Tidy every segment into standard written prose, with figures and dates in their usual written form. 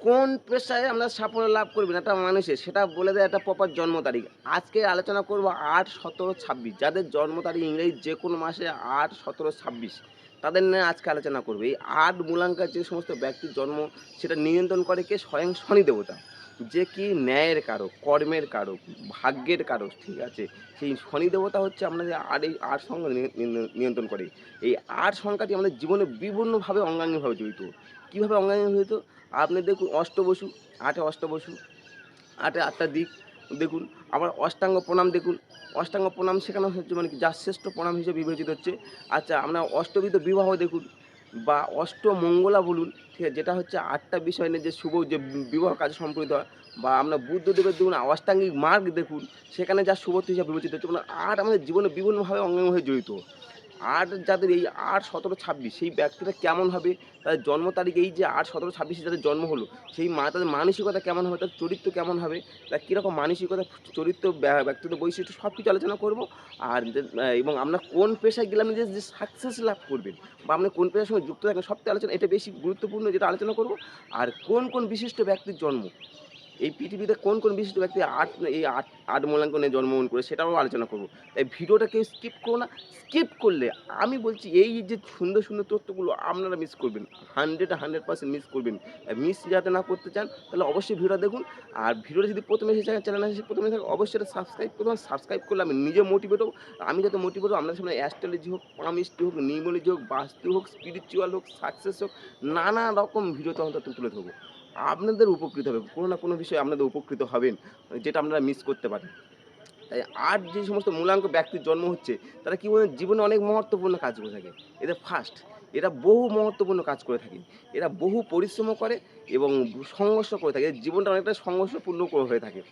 কোন পেশায় আমরা সাফল্য লাভ করবেন একটা মানুষের সেটা বলে দেয় একটা প্রপার জন্ম তারিখ। আজকে আলোচনা করব ৮, ১৭, ২৬ যাদের জন্ম তারিখ ইংরেজি যেকোনো মাসে ৮, ১৭, ২৬ তাদের নিয়ে আজকে আলোচনা করব। এই ৮ মূলাঙ্কের যে সমস্ত ব্যক্তির জন্ম সেটা নিয়ন্ত্রণ করে কে? স্বয়ং শনি দেবতা। যে কি ন্যায়ের কারক, কর্মের কারক, ভাগ্যের কারক, ঠিক আছে? সেই শনি দেবতা হচ্ছে আমাদের এই ৮ সংখ্যা নিয়ন্ত্রণ করে। এই ৮ সংখ্যাটি আমাদের জীবনে বিভিন্নভাবে অঙ্গাঙ্গিভাবে জড়িত। কিভাবে অঙ্গাঙ্গিভাবে জড়িত? আপনি দেখুন অষ্টবসু, ৮ এ অষ্টবসু, ৮ এ ৮ টা দিক দেখুন। আবার অষ্টাঙ্গ প্রণাম দেখুন। অষ্টাঙ্গ প্রণাম শেখানো হচ্ছে মানে কি যার শ্রেষ্ঠ প্রণাম হিসেবে বিবেচিত হচ্ছে। আচ্ছা আমরা অষ্টবিধ বিবাহ দেখুন বা অষ্টমঙ্গলা বলুন, ঠিক আছে? যেটা হচ্ছে ৮ টা বিষয় নিয়ে যে শুভ যে বিবাহ কাজে সম্পর্কিত হয় বা আমরা বুদ্ধদেবের দেখুন অষ্টাঙ্গিক মার্গ দেখুন, সেখানে যা শুভত্ব হিসাবে বিবেচিত হচ্ছে। মানে ৮ আমাদের জীবনে বিভিন্নভাবে অঙ্গাঙ্গিভাবে জড়িত। ৮ যাদের এই ৮, ১৭, ২৬ সেই ব্যক্তিরা কেমন হবে? তাদের জন্ম তারিখ এই যে ৮, ১৭, ২৬ এ যাদের জন্ম হলো, সেই তাদের মানসিকতা কেমন হবে? তাদের চরিত্র কেমন হবে? তার কিরকম মানসিকতা, চরিত্র, ব্যক্তিগত বৈশিষ্ট্য সবকিছু আলোচনা করব। আর এবং আমরা কোন পেশায় গেলে আপনি যে সাকসেস লাভ করবেন বা আপনি কোন পেশার সঙ্গে যুক্ত থাকেন সবটা আলোচনা এটা বেশি গুরুত্বপূর্ণ যেটা আলোচনা করব। আর কোন বিশিষ্ট ব্যক্তির জন্ম এই পৃথিবীতে কোন বিশিষ্ট ব্যক্তি এই ৮ মূল্যাঙ্কনে জন্মগ্রহণ করে সেটাও আলোচনা করব। তাই ভিডিওটা কেউ স্কিপ করো না। স্কিপ করলে আমি বলছি এই যে সুন্দর তথ্যগুলো আপনারা মিস করবেন। 100% মিস করবেন। মিস যাতে না করতে চান তাহলে অবশ্যই ভিডিওটা দেখুন। আর ভিডিওটা যদি প্রথমে এসে চ্যানেলে এসে প্রথমে থাকে অবশ্যই এটা সাবস্ক্রাইব করবেন। সাবস্ক্রাইব করলে আমি নিজে মোটিভেট হব। আমি যাতে মোটিভেট হব আপনাদের সামনে অ্যাস্ট্রোলজি হোক, পামিস্ট্রি হোক, নিউমোলজি হোক, বাস্তু হোক, স্পিরিচুয়াল হোক, সাকসেস হোক, নানা রকম ভিডিও তখন তুলে ধরবো। আপনাদের উপকৃত হবে। কোনো না কোনো বিষয়ে আপনাদের উপকৃত হবেন, যেটা আপনারা মিস করতে পারেন। তাই আর যে সমস্ত মূলাঙ্ক ব্যক্তির জন্ম হচ্ছে, তারা কি বলেন জীবনে অনেক মহত্বপূর্ণ কাজ করে থাকে। এদের ফার্স্ট, এরা বহু মহত্বপূর্ণ কাজ করে থাকে। এরা বহু পরিশ্রমও করে এবং সংঘর্ষ করে থাকে। এদের জীবনটা অনেকটা সংঘর্ষপূর্ণ হয়ে থাকে।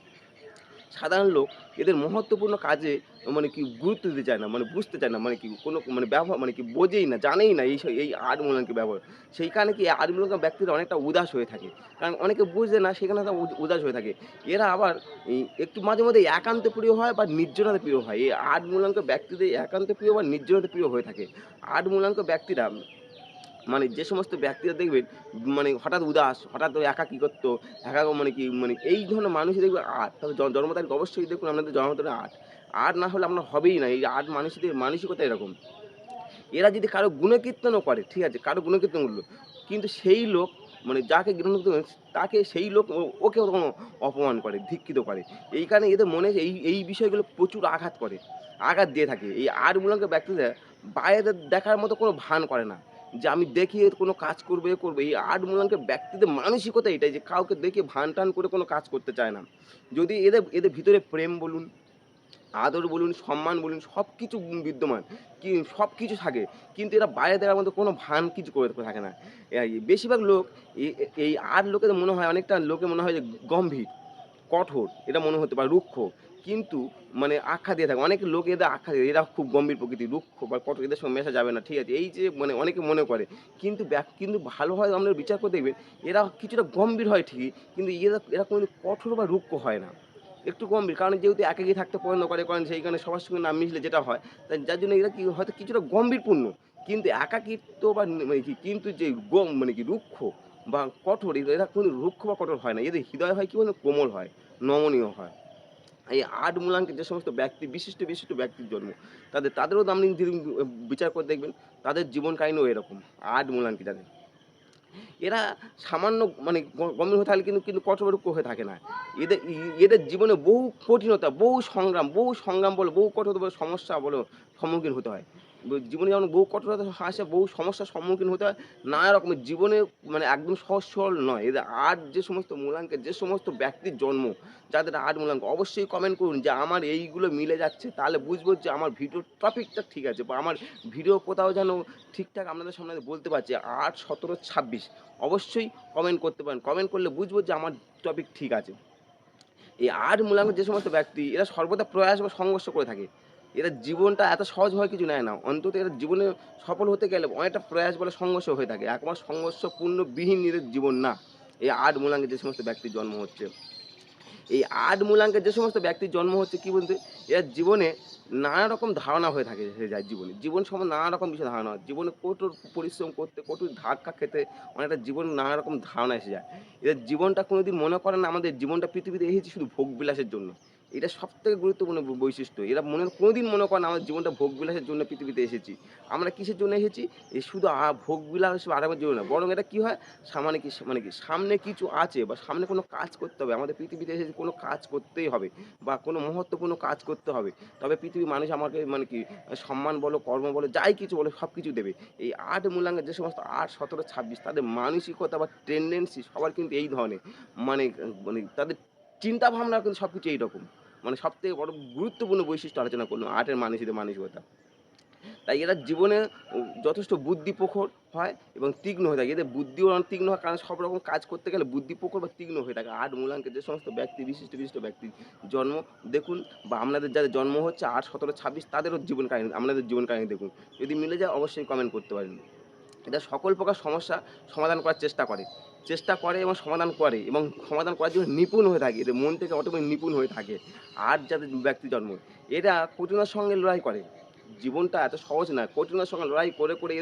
সাধারণ লোক এদের মহত্বপূর্ণ কাজে মানে কি গুরুত্ব দিতে চায় না, মানে বুঝতে চায় না, মানে কি কোনো মানে ব্যবহার মানে কি বোঝেই না, জানেই না এই আট মূলাঙ্কের ব্যবহার। সেই কারণে কি আট মূলাঙ্ক ব্যক্তিরা অনেকটা উদাস হয়ে থাকে। কারণ অনেকে বুঝে না সেখানে তারা উদাস হয়ে থাকে। এরা আবার একটু মাঝে একান্ত প্রিয় হয় বা নির্জনতা প্রিয় হয়। এই আট মূলাঙ্ক ব্যক্তিদের একান্ত প্রিয় বা নির্জনতা প্রিয় হয়ে থাকে। আট মূলাঙ্ক ব্যক্তিরা মানে যে সমস্ত ব্যক্তিরা দেখবেন মানে হঠাৎ উদাস, হঠাৎ একাকিত্ব, মানে কি মানে এই ধরনের মানুষই দেখবেন ৮ তবে জন্ম তারিখ অবশ্যই দেখুন আপনাদের জন্ম তারিখ ৮। ৮ না হলে আপনার হবেই না। এই ৮ মানুষদের মানসিকতা এরকম। এরা যদি কারো গুণকীর্তনও করে, ঠিক আছে? কারো গুণকীর্তন করলো। কিন্তু সেই লোক মানে যাকে গুণকীর্তন তাকে সেই লোক ওকে ওরকম অপমান করে, ধিক্কৃত করে। এই কারণে এদের মনে এই বিষয়গুলো প্রচুর আঘাত করে। আঘাত দিয়ে থাকে। এই ৮ মূলাঙ্ক ব্যক্তিরা বাইরে দেখার মতো কোনো ভান করে না। যে আমি দেখিয়ে কোনো কাজ করবো, এ করবো। এই ৮ মূলাঙ্কের ব্যক্তিদের মানসিকতা এটাই যে কাউকে দেখে ভান-টান করে কোনো কাজ করতে চায় না। যদি এদের ভিতরে প্রেম বলুন, আদর বলুন, সম্মান বলুন সবকিছু বিদ্যমান। সবকিছু থাকে। কিন্তু এরা বাইরে দেখার মতো কোনো ভান কিছু করে থাকে না। বেশিরভাগ লোক এ এ এই ৮ লোকেদের মনে হয় অনেকটা লোকের মনে হয় যে গম্ভীর, কঠোর এটা মনে হতে পারে, রুক্ষ। কিন্তু মানে আখ্যা দিয়ে থাকে। অনেক লোক এদের আখ্যা দিয়ে এরা খুব গম্ভীর প্রকৃতির, রুক্ষ বা কঠোর এদের সঙ্গে মেশা যাবে না। ঠিক আছে? এই যে মানে অনেকে মনে করে। কিন্তু ভালোভাবে আপনারা বিচার করে দেখবেন এরা কিছুটা গম্ভীর হয় ঠিকই। কিন্তু এরা কোনদিন কঠোর বা রুক্ষ হয় না। একটু গম্ভীর। কারণ যেহেতু একাকী থাকতে পছন্দ করেন সেইখানে সবার সঙ্গে না মিশলে যেটা হয়, তাই যার জন্য এরা কি হয়তো কিছুটা গম্ভীরপূর্ণ। কিন্তু একাকিত্ব বা মানে কি কিন্তু যে মানে কি রুক্ষ বা কঠোর এরা কোনদিন রুক্ষ বা কঠোর হয় না। এদের হৃদয় হয় কি বলুন? কোমল হয়, নমনীয় হয়। এই ৮ মূলাঙ্কের যে সমস্ত ব্যক্তি বিশিষ্ট ব্যক্তির জন্ম, তাদেরও আপনি যদি বিচার করে দেখবেন, তাদের জীবন কাহিনীও এরকম। ৮ মূলাঙ্কি যাদের। এরা সামান্য মানে গম্ভীর হয়ে থাকলে কিন্তু কঠোরপক্ষ হয়ে থাকে না। এদের জীবনে বহু কঠিনতা, বহু সংগ্রাম বলো, বহু কঠোর সমস্যা বলো সম্মুখীন হতে হয়। জীবনে যেমন বহু কঠোরতা আসে, বহু সমস্যার সম্মুখীন হতে হয়। নানা রকমের জীবনে মানে একদম সহজ সরল নয়। এদের ৮ যে সমস্ত মূলাঙ্কের যে সমস্ত ব্যক্তির জন্ম, যাদের ৮ মূলাঙ্ক অবশ্যই কমেন্ট করুন যে আমার এইগুলো মিলে যাচ্ছে। তাহলে বুঝবো যে আমার ভিডিওর টপিকটা ঠিক আছে বা আমার ভিডিও কোথাও যেন ঠিকঠাক আপনাদের সামনে বলতে পারছি। ৮, ১৭, ২৬ অবশ্যই কমেন্ট করতে পারেন। কমেন্ট করলে বুঝবো যে আমার টপিক ঠিক আছে। এই ৮ মূলাঙ্ক যে সমস্ত ব্যক্তি এরা সর্বদা প্রয়াস বা সংঘর্ষ করে থাকে। এরা জীবনটা এত সহজভাবে কিছু নেয় না। অন্তত এরা জীবনে সফল হতে গেলে অনেকটা প্রয়াস বলে সংঘর্ষ হয়ে থাকে। একবার সংঘর্ষপূর্ণ বিহীন এদের জীবন না। এই ৮ মূলাঙ্কের যে সমস্ত ব্যক্তির জন্ম হচ্ছে। এই আট মূলাঙ্কের যে সমস্ত ব্যক্তির জন্ম হচ্ছে কি বলতে, এরা জীবনে নানা রকম ধারণা হয়ে যায় জীবনে। জীবন সম্বন্ধে নানা রকম বিষয়ে ধারণা হয়। জীবনে কঠোর পরিশ্রম করতে, কঠোর ধাক্কা খেতে অনেকটা জীবনে নানা রকম ধারণা এসে যায়। এদের জীবনটা কোনোদিন মনে করে না আমাদের জীবনটা পৃথিবীতে এসেছি শুধু ভোগবিলাসের জন্য। এটা সবথেকে গুরুত্বপূর্ণ বৈশিষ্ট্য। এরা কোনোদিন মনে করে না আমাদের জীবনটা ভোগবিলাসের জন্য পৃথিবীতে এসেছি। আমরা কিসের জন্য এসেছি? এই শুধু ভোগবিলাস বা আরামের জন্য না। বরং এটা কি হয়? মানে কি সামনে কিছু আছে বা সামনে কোনো কাজ করতে হবে। আমাদের পৃথিবীতে এসেছি কোনো কাজ করতেই হবে বা কোনো মহত্বপূর্ণ কাজ করতে হবে। তবে পৃথিবীর মানুষ আমাকে মানে কি সম্মান বলো, কর্ম বলো, যাই কিছু বলো সবকিছু দেবে। এই ৮ মূলাঙ্গের যে সমস্ত ৮, ১৭, ২৬ তাদের মানসিকতা বা টেনডেন্সি সবার কিন্তু এই ধরনের। মানে তাদের চিন্তা ভাবনা কিন্তু সবকিছু এইরকম। মানে সবথেকে বড় গুরুত্বপূর্ণ বৈশিষ্ট্য আলোচনা করলাম ৮ এর মানসিকতা। তাই এরা জীবনে যথেষ্ট বুদ্ধি প্রখর হয় এবং তীক্ষ্ণ হয়ে থাকে। এদের বুদ্ধিও অনেক তীক্ষ্ণ হয় কারণ সব রকম কাজ করতে গেলে বুদ্ধি প্রখর বা তীক্ষ্ণ হয়ে থাকে। ৮ মূলাঙ্কের যে সমস্ত ব্যক্তি বিশিষ্ট ব্যক্তির জন্ম দেখুন বা আপনাদের যাদের জন্ম হচ্ছে ৮, ১৭, ২৬ তাদেরও জীবন কাহিনী আপনাদের জীবন কাহিনী দেখুন। যদি মিলে যায় অবশ্যই কমেন্ট করতে পারেন। এরা সকল প্রকার সমস্যা সমাধান করার চেষ্টা করে এবং সমাধান করার জন্য নিপুণ হয়ে থাকে। এদের মন থেকে অটোমেটিক নিপুণ হয়ে থাকে। আর যাদের ব্যক্তি জন্ম এরা কঠিনের সঙ্গে লড়াই করে। জীবনটা এত সহজ না। কঠিনের সঙ্গে লড়াই করে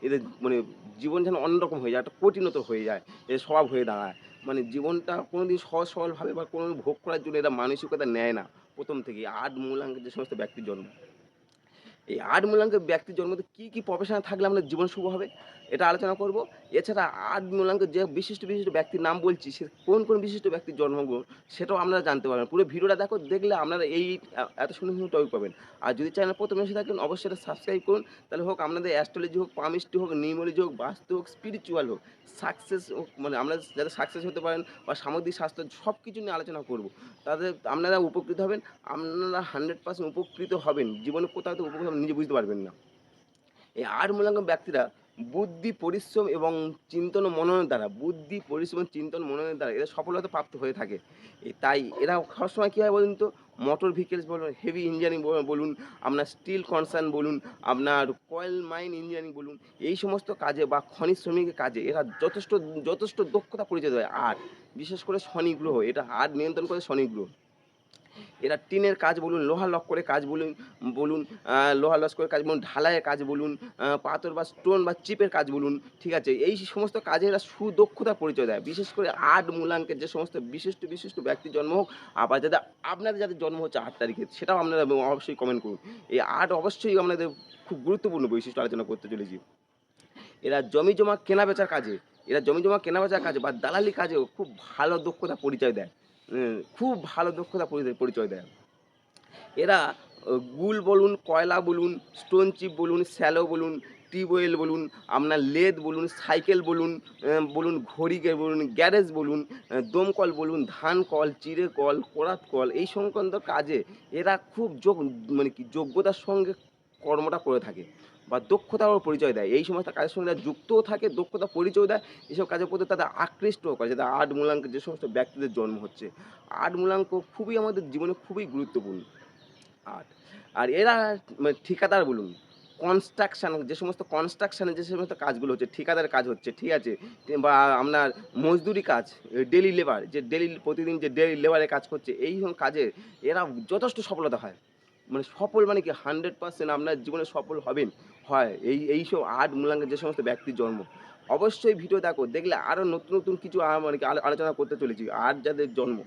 এদের মানে জীবন যেন অন্যরকম হয়ে যায়। একটা কঠিনত হয়ে যায়। এদের স্বভাব হয়ে দাঁড়ায়। মানে জীবনটা কোনোদিন সহজ সরলভাবে বা কোনোদিন ভোগ করার জন্য এরা মানসিকতা নেয় না। ১ম থেকেই ৮ মূলাঙ্কের যে সমস্ত ব্যক্তির জন্ম। এই ৮ মূলাঙ্কের ব্যক্তির জন্মতে কি প্রফেশনে থাকলে আমাদের জীবন শুভ হবে? এটা আলোচনা করব। এছাড়া ৮ মূলাঙ্কের যে বিশিষ্ট ব্যক্তির নাম বলছি, সে কোন বিশিষ্ট ব্যক্তির জন্মগ্রহণ সেটাও আপনারা জানতে পারবেন। পুরো ভিডিওটা দেখলে আপনারা এই এত সুন্দর টপিক পাবেন। আর যদি চ্যানেলে ১ম এসে থাকেন অবশ্যই এটা সাবস্ক্রাইব করুন। তাহলে হোক আপনাদের অ্যাস্ট্রোলজি হোক, পামিস্ট্রি হোক, নিউমোলজি হোক, বাস্তু হোক, স্পিরিচুয়াল হোক, সাকসেস হোক মানে আমরা যাতে সাকসেস হতে পারেন বা সামগ্রিক স্বাস্থ্য সবকিছু নিয়ে আলোচনা করব। আপনারা উপকৃত হবেন। আপনারা 100% উপকৃত হবেন। জীবনে কোথাও তো উপকৃত হবেন নিজে বুঝতে পারবেন না। এই ৮ মূলাঙ্গ ব্যক্তিরা বুদ্ধি, পরিশ্রম এবং চিন্তন ও মননের দ্বারা এরা সফলতা প্রাপ্ত হয়ে থাকে। তাই এরা সবসময় কী হয় বলুন তো? মোটর ভেহিকলস বলুন, হেভি ইঞ্জিনিয়ারিং বলুন, আপনার স্টিল কনসার্ন বলুন, আপনার কয়েল মাইন ইঞ্জিনিয়ারিং বলুন, এই সমস্ত কাজে বা খনিজ শ্রমিকের কাজে এরা যথেষ্ট দক্ষতা পরিচয় দেয় ৮। বিশেষ করে শনি গ্রহ, এটা ৮ নিয়ন্ত্রণ করে শনি গ্রহ। এরা টিনের কাজ বলুন, লোহা লক্করের কাজ বলুন, লোহা লস্করের কাজ বলুন, ঢালাইয়ের কাজ বলুন, পাথর বা স্টোন বা চিপের কাজ বলুন, ঠিক আছে? এই সমস্ত কাজে এরা সুদক্ষতার পরিচয় দেয়। বিশেষ করে ৮ মূলাঙ্কের যে সমস্ত বিশিষ্ট ব্যক্তির জন্ম হোক, আবার যাদের জন্ম হচ্ছে ৮ তারিখে সেটাও আপনারা অবশ্যই কমেন্ট করুন। এই ৮ অবশ্যই আপনাদের খুব গুরুত্বপূর্ণ বৈশিষ্ট্য আলোচনা করতে চলেছি। এরা জমি জমা কেনাবেচার কাজে বা দালালি কাজেও খুব ভালো দক্ষতা পরিচয় দেয়। খুব ভালো দক্ষতা পরিচয় দেয়। এরা গুল বলুন, কয়লা বলুন, স্টোন চিপ বলুন, শ্যালো বলুন, টিউবওয়েল বলুন, আপনার লেদ বলুন, সাইকেল বলুন, বলুন, গ্যারেজ বলুন, দমকল বলুন, ধান কল, চিড়ে কল, করাত কল এই সংক্রান্ত কাজে এরা খুব মানে কি যোগ্যতার সঙ্গে কর্মটা করে থাকে বা দক্ষতারও পরিচয় দেয়। এই সমস্ত কাজের সঙ্গে এরা যুক্তও থাকে, দক্ষতা পরিচয় দেয়। এসব কাজের প্রতি তাদের আকৃষ্টও করে যাদের ৮ মূলাঙ্কের যে সমস্ত ব্যক্তিদের জন্ম হচ্ছে। ৮ মূলাঙ্ক খুবই আমাদের জীবনে খুবই গুরুত্বপূর্ণ। ৮ আর এরা ঠিকাদার বলুন, কনস্ট্রাকশনের যে সমস্ত কাজগুলো হচ্ছে, ঠিকাদারের কাজ হচ্ছে, ঠিক আছে? বা আপনার মজদুরি কাজ, ডেইলি লেবার প্রতিদিন যে ডেইলি লেবারের কাজ করছে, এই কাজে এরা যথেষ্ট সফলতা হয়। মানে সফল মানে কি 100% আপনার জীবনে সফল হবেন, হয়। এইসব ৮ মূলাঙ্কের যে সমস্ত ব্যক্তির জন্ম। অবশ্যই ভিডিও দেখলে আরও নতুন কিছু মানে কি আলোচনা করতে চলেছি। ৮ যাদের জন্ম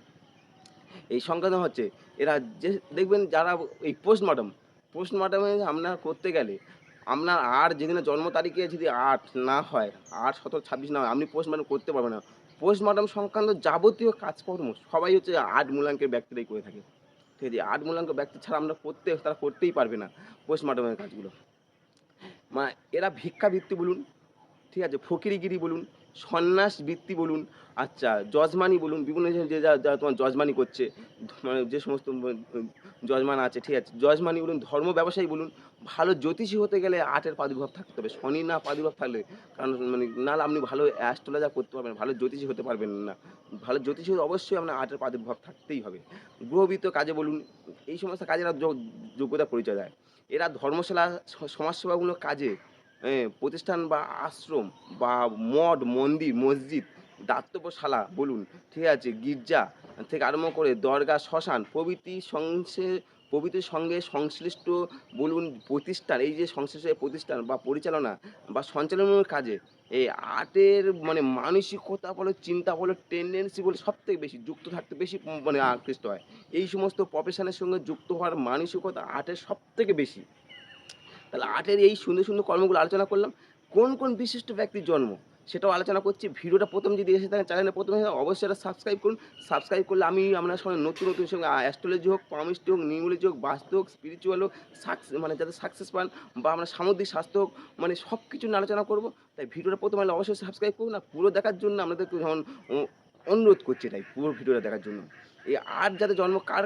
এই সংক্রান্ত হচ্ছে এরা যে দেখবেন যারা এই পোস্টমর্টমে আপনার করতে গেলে আপনার আর যেদিনে জন্ম তারিখে যদি ৮ না হয়, ৮, ১৭, ২৬ না হয়, আপনি পোস্টমর্টম করতে পারবেন না। পোস্টমর্টম সংক্রান্ত যাবতীয় কাজকর্ম সবাই হচ্ছে ৮ মূলাঙ্কের ব্যক্তিরাই করে থাকে। ঠিক আছে? ৮ মূলাঙ্ক ব্যক্তি ছাড়া তারা করতেই পারবে না পোস্টমর্টমের কাজগুলো। এরা ভিক্ষাবৃত্তি বলুন, ঠিক আছে? ফকিরিগিরি বলুন, সন্ন্যাস বৃত্তি বলুন, আচ্ছা যজমানি বলুন, বিভিন্ন যারা তোমার যজমানি করছে, মানে যে সমস্ত যজমান আছে, ঠিক আছে? যজমানি বলুন, ধর্ম ব্যবসায়ী বলুন, ভালো জ্যোতিষী হতে গেলে ৮ এর প্রাদুর্ভাব থাকতে হবে। শনি না প্রাদুর্ভাব থাকলে কারণ নাহলে আপনি ভালো অ্যাস্ট্রোলজার করতে পারবেন না, ভালো জ্যোতিষী হতে পারবেন না। ভালো জ্যোতিষী হতে অবশ্যই আপনার ৮ এর প্রাদুর্ভাব থাকতেই হবে। গ্রহবিত্ত কাজে বলুন, এই সমস্ত কাজে এরা যোগ্যতা পরিচয় দেয়। এরা ধর্মশালা, সমাজসেবামূলক কাজে প্রতিষ্ঠান বা আশ্রম বা মঠ, মন্দির, মসজিদ দাতব্যশালা বলুন, ঠিক আছে, গির্জা থেকে আরম্ভ করে দরগা, শ্মশান প্রভৃতির সঙ্গে সংশ্লিষ্ট বলুন প্রতিষ্ঠান, এই যে সংশ্লিষ্ট প্রতিষ্ঠান বা পরিচালনা বা সঞ্চালনের কাজে এই আর্টের মানে মানসিকতা বলো, চিন্তা বলো, টেনডেন্সি বলো সবথেকে বেশি যুক্ত থাকতে বেশি মানে আকৃষ্ট হয়। এই সমস্ত প্রফেশনের সঙ্গে যুক্ত হওয়ার মানসিকতা আর্টের সবথেকে বেশি। তাহলে আর্টের এই সুন্দর, সুন্দর কর্মগুলো আলোচনা করলাম। কোন, কোন বিশিষ্ট ব্যক্তির জন্ম সেটাও আলোচনা করছি। ভিডিওটা ১ম যদি এসে থাকেন চ্যানেলে ১ম অবশ্যই এটা সাবস্ক্রাইব করুন। সাবস্ক্রাইব করলে আমি আপনার সঙ্গে নতুন, নতুন সঙ্গে অ্যাস্ট্রোলজি হোক, পামিস্ট্রি হোক, নিউমোলজি হোক, বাস্তু হোক, স্পিরিচুয়াল হোক, মানে যাতে সাকসেস পান বা আমরা সামুদ্রিক স্বাস্থ্য হোক, মানে সব কিছু নিয়ে আলোচনা করব। তাই ভিডিওটা ১ম হলে অবশ্যই সাবস্ক্রাইব করুন। আর পুরো দেখার জন্য আপনাদেরকে যেমন অ অনুরোধ করছি এটাই পুরো ভিডিওটা দেখার জন্য। এই আর্ট যাদের জন্ম কার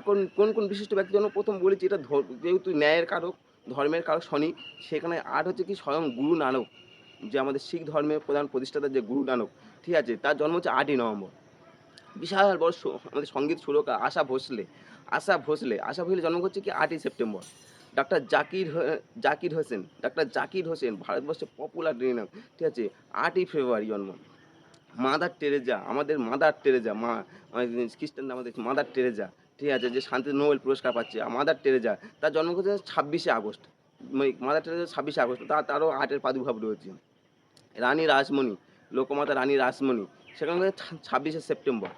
কোন বিশিষ্ট ব্যক্তির জন্ম ১ম বলেছি এটা যেহেতু ন্যায়ের কারক, ধর্মের কারক শনি, সেখানে আর্ট হচ্ছে কি স্বয়ং গুরু নানক, যে আমাদের শিখ ধর্মের প্রধান প্রতিষ্ঠাতা যে গুরু নানক, ঠিক আছে? তার জন্ম হচ্ছে ৮ই নভেম্বর। বিশাল বড় আমাদের সঙ্গীত সুরকার আশা ভোসলে জন্ম হচ্ছে কি ৮ই সেপ্টেম্বর। ডাক্তার জাকির হোসেন ভারতবর্ষের পপুলার ট্রেনার, ঠিক আছে? ৮ই ফেব্রুয়ারি জন্ম। মাদার টেরেজা খ্রিস্টানরা আমাদের মাদার টেরেজা, ঠিক আছে? যে শান্তি নোবেল পুরস্কার পাচ্ছে মাদার টেরেজা, তার জন্ম হচ্ছে ২৬শে আগস্ট। মাদার টেরেজা ২৬শে আগস্ট, তারও আর্টের প্রাদুর্ভাব রয়েছে। রানী রাসমণি, লোকমাতা রানী রাসমণি, সেখানে হচ্ছে ২৬শে সেপ্টেম্বর,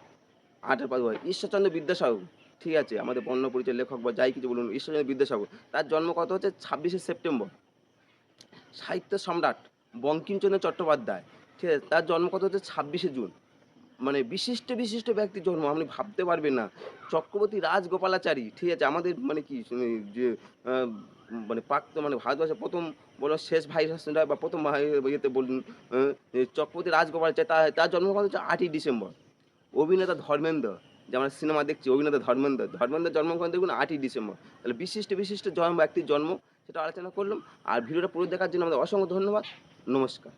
আর্টের প্রাদুর্ভাব। ঈশ্বরচন্দ্র বিদ্যাসাগর, ঠিক আছে? আমাদের বর্ণ পরিচয় লেখক বা যাই কিছু বলুন, ঈশ্বরচন্দ্র বিদ্যাসাগর, তার জন্ম কত হচ্ছে ২৬শে সেপ্টেম্বর। সাহিত্য সম্রাট বঙ্কিমচন্দ্র চট্টোপাধ্যায়, ঠিক আছে? তার জন্ম কত হচ্ছে ২৬শে জুন। মানে বিশিষ্ট, বিশিষ্ট ব্যক্তির জন্ম আপনি ভাবতে পারবেন না। চক্রবর্তী রাজগোপালাচারী, ঠিক আছে? আমাদের মানে কি যে আ মানে মানে ভারতবর্ষের ১ম বলুন শেষ ভাইসরয় বা ১ম ইয়েতে বলুন আ চক্রবর্তী রাজগোপালাচারী, তার জন্ম কত হচ্ছে ৮ই ডিসেম্বর। অভিনেতা ধর্মেন্দ্র, যে আমরা সিনেমা দেখছি অভিনেতা ধর্মেন্দ্রের জন্ম কখন দেখুন ৮ই ডিসেম্বর। তাহলে বিশিষ্ট, বিশিষ্ট ব্যক্তির জন্ম সেটা আলোচনা করলাম। আর ভিডিওটা পুরো দেখার জন্য আমাদের অসংখ্য ধন্যবাদ। নমস্কার।